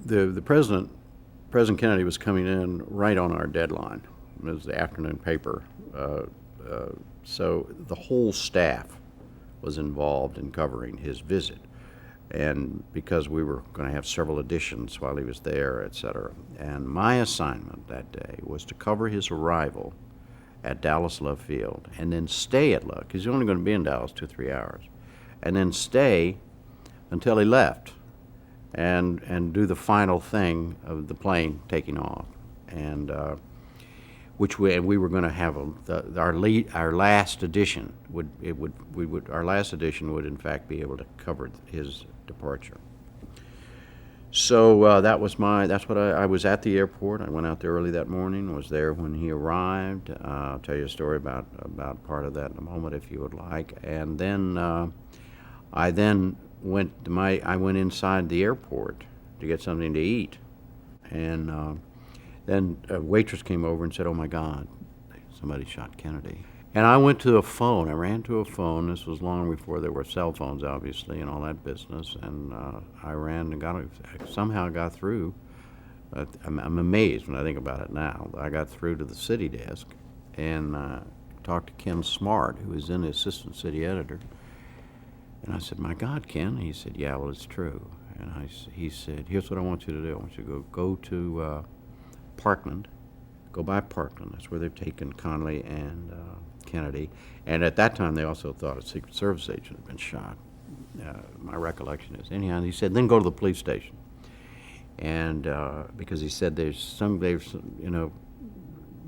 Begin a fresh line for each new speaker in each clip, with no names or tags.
the President Kennedy was coming in right on our deadline. It was the afternoon paper. So the whole staff was involved in covering his visit. And because we were going to have several editions while he was there, et cetera. And my assignment that day was to cover his arrival at Dallas Love Field and then stay at Love, because he's only going to be in Dallas 2 or 3 hours, and then stay until he left and do the final thing of the plane taking off. And which we were going to have our last edition our last edition would in fact be able to cover his departure. So that's what I was at the airport. I went out there early that morning, was there when he arrived. I'll tell you a story about part of that in a moment if you would like. And then I went inside the airport to get something to eat. And then a waitress came over and said, "Oh my God, somebody shot Kennedy." And I went to a phone. I ran to a phone. This was long before there were cell phones, obviously, and all that business. And I ran and somehow got through. I'm amazed when I think about it now. I got through to the city desk and talked to Ken Smart, who was then the assistant city editor. And I said, "My God, Ken." He said, "Yeah, well, it's true." And he said, "Here's what I want you to do. I want you to go to Parkland, go by Parkland. That's where they've taken Connally and Kennedy. And at that time, they also thought a Secret Service agent had been shot. My recollection is. Anyhow, and he said, then go to the police station. And because he said there's going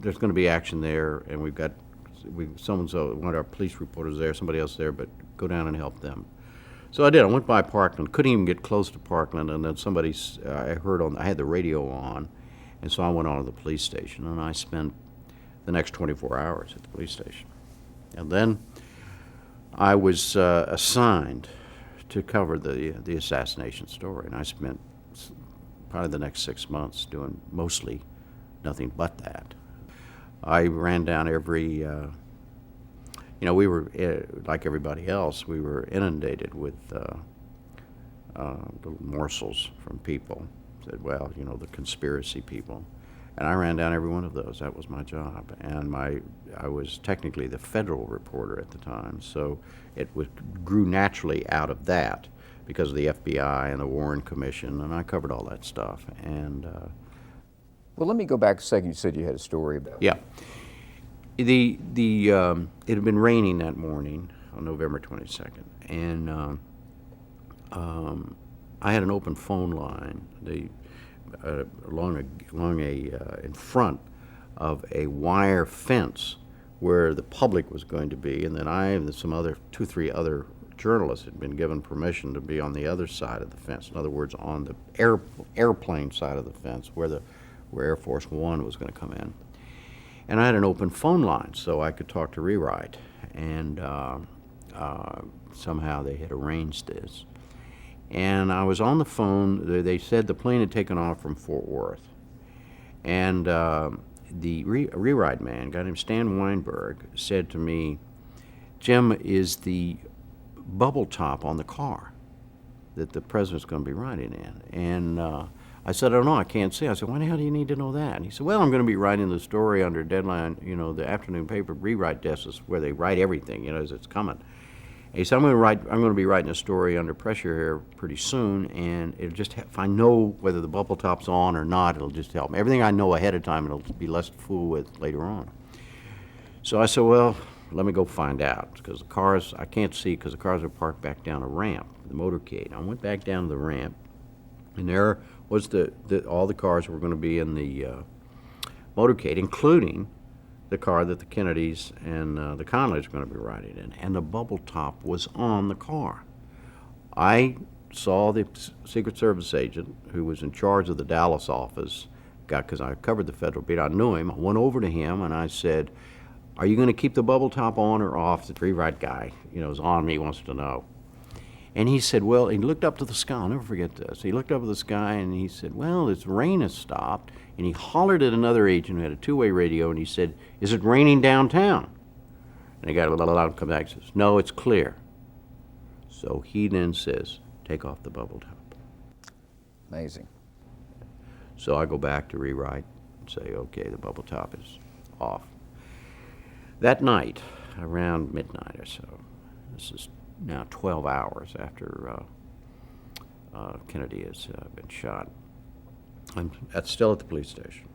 to be action there, and one of our police reporters there, somebody else there, but go down and help them. So I did. I went by Parkland, couldn't even get close to Parkland, and then I had the radio on, and so I went on to the police station, and I spent the next 24 hours at the police station. And then I was assigned to cover the assassination story, and I spent probably the next 6 months doing mostly nothing but that. I ran down every, we were, like everybody else, we were inundated with little morsels from people. Said, well, the conspiracy people. And I ran down every one of those. That was my job. And I was technically the federal reporter at the time, so grew naturally out of that because of the FBI and the Warren Commission, and I covered all that stuff. And
well, let me go back a second. You said you had a story about.
Yeah. It had been raining that morning on November 22nd, and I had an open phone line in front of a wire fence where the public was going to be, and then I and some other 2-3 other journalists had been given permission to be on the other side of the fence. In other words, on the airplane side of the fence where Air Force One was going to come in. And I had an open phone line, so I could talk to Rewrite, and somehow they had arranged this. And I was on the phone. They said the plane had taken off from Fort Worth. And the rewrite man, a guy named Stan Weinberg, said to me, "Jim, is the bubble top on the car that the president's going to be riding in?" And I said, "I don't know, I can't see." I said, "Why the hell do you need to know that?" And he said, "Well, I'm going to be writing the story under deadline, the afternoon paper rewrite desk is where they write everything, as it's coming." He said, I'm going to be writing a story under pressure here pretty soon, and it'll just if I know whether the bubble top's on or not, it'll just help me. Everything I know ahead of time, it'll be less to fool with later on. So I said, well, let me go find out, because I can't see because the cars are parked back down a ramp, the motorcade. I went back down the ramp, and there was all the cars were going to be in the motorcade, including the car that the Kennedys and the Conleys were going to be riding in, and the bubble top was on the car. I saw the Secret Service agent who was in charge of the Dallas office, because I covered the federal beat. I knew him. I went over to him and I said, "Are you going to keep the bubble top on or off?" The rewrite guy, is on me, wants to know. And he said, well, he looked up to the sky. I'll never forget this. He looked up at the sky and he said, well, this rain has stopped. And he hollered at another agent who had a two-way radio, and he said, "Is it raining downtown?" And the guy come back and says, "No, it's clear." So he then says, "Take off the bubble top."
Amazing.
So I go back to rewrite and say, okay, the bubble top is off. That night, around midnight or so, this is now 12 hours after Kennedy has been shot, I'm still at the police station.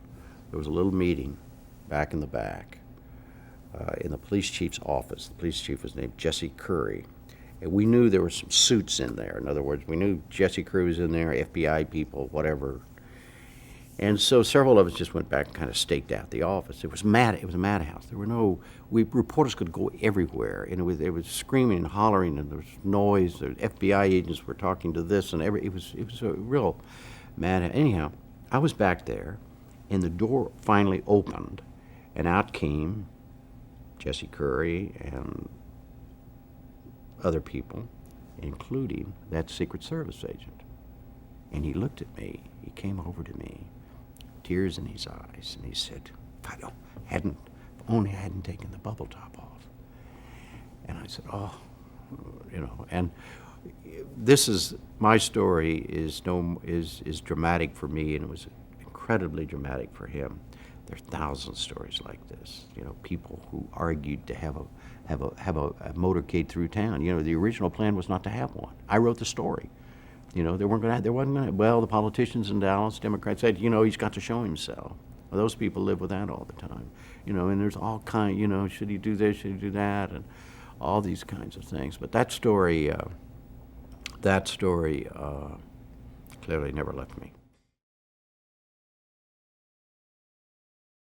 There was a little meeting back in the back in the police chief's office. The police chief was named Jesse Curry. And we knew there were some suits in there. In other words, we knew Jesse Curry was in there, FBI people, whatever. And so several of us just went back and kind of staked out the office. It was mad. It was a madhouse. There were reporters could go everywhere, and it was screaming and hollering, and there was noise. The FBI agents were talking to this and it was a real madhouse. Anyhow, I was back there, and the door finally opened, and out came Jesse Curry and other people, including that Secret Service agent. And he looked at me. He came over to me, tears in his eyes, and he said, if only I hadn't taken the bubble top off. And I said, oh, and this is, my story is dramatic for me, and it was incredibly dramatic for him. There are thousands of stories like this, people who argued to have a motorcade through town. The original plan was not to have one. I wrote the story. There wasn't going to, well, the politicians in Dallas, Democrats said, he's got to show himself. Well, those people live with that all the time. And there's all kind, should he do this, should he do that, and all these kinds of things. But that story clearly never left me.